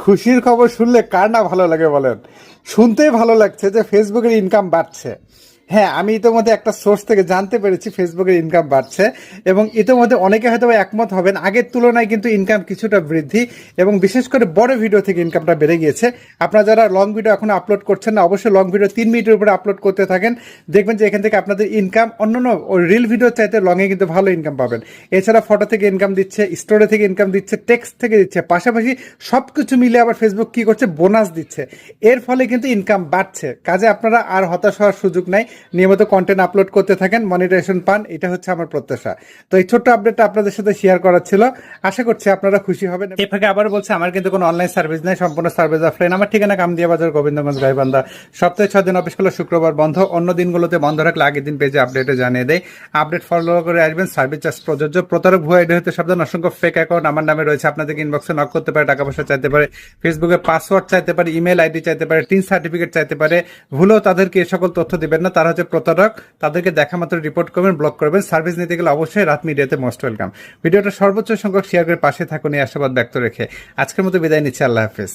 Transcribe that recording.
খুশির খবর শুনলে কার না ভালো লাগে বলেন? শুনতেই ভালো লাগছে যে ফেসবুকের ইনকাম বাড়ছে। হ্যাঁ, আমি ইতোমধ্যে একটা সোর্স থেকে জানতে পেরেছি ফেসবুকের ইনকাম বাড়ছে, এবং ইতোমধ্যে অনেকে হয়তো বা একমত হবেন, আগের তুলনায় কিন্তু ইনকাম কিছুটা বৃদ্ধি, এবং বিশেষ করে বড় ভিডিও থেকে ইনকামটা বেড়ে গিয়েছে। আপনারা যারা লং ভিডিও এখন আপলোড করছেন না, অবশ্যই লং ভিডিও 3 মিনিটের উপরে আপলোড করতে থাকেন, দেখবেন যে এখান থেকে আপনাদের ইনকাম অন্যান্য রিল ভিডিও চাইতে লংয়ে কিন্তু ভালো ইনকাম পাবেন। এছাড়া ফটো থেকে ইনকাম দিচ্ছে, স্টোরি থেকে ইনকাম দিচ্ছে, টেক্সট থেকে দিচ্ছে, পাশাপাশি সব কিছু মিলে আবার ফেসবুক কি করছে, বোনাস দিচ্ছে। এর ফলে কিন্তু ইনকাম বাড়ছে। কাজে আপনারা আর হতাশ হওয়ার সুযোগ নাই, নিয়মিত কন্টেন্ট আপলোড করতে থাকেন, মনিটাইজেশন পান, এটা হচ্ছে আমার প্রত্যাশা। তো এই ছোট্ট আপডেটটা আপনাদের সাথে শেয়ার করার ছিল, আশা করছি আপনারা খুশি হবেন। এই ফাঁকে আবার বলছে, আমার কিন্তু কোনো অনলাইন সার্ভিস নাই, সম্পূর্ণ সার্ভিস অফলাইন। আমার ঠিকানা কামদিয়া বাজার, গোবিন্দগঞ্জ, গাইবান্ধা। সপ্তাহে 6 দিন অফিস করলে শুক্রবার বন্ধ, অন্য দিনগুলোতে বন্ধ রাখলে আগের দিন পেজে আপডেটে জানিয়ে দেয়। আপডেট ফলো করে আসবেন, সার্ভিস চার্জ প্রযোজ্য। প্রতারক ভুয়া আইডি হতে সাবধান, অসংখ্য ফেক অ্যাকাউন্ট আমার নামে রয়েছে, আপনাদেরকে ইনবক্সে নক করতে পারে, টাকা পয়সা চাইতে পারে, ফেসবুকে পাসওয়ার্ড চাইতে পারে, ইমেল আইডি চাইতে পারে, টিন সার্টিফিকেট চাইতে পারে। ভুলেও তাদেরকে এ সকল তথ্য দিবেন না, তারা হচ্ছে প্রতারক। তাদেরকে দেখা মাত্র রিপোর্ট করবেন, ব্লক করবেন। সার্ভিস নিতে গেলে অবশ্যই রাত মিডিয়াতে মোস্ট ওয়েলকাম। ভিডিওটা সর্বোচ্চ সংখ্যক শেয়ার করে পাশে থাকুন এই আশাবাদ ব্যক্ত রেখে আজকের মতো বিদায় নিচ্ছি। আল্লাহ হাফেজ।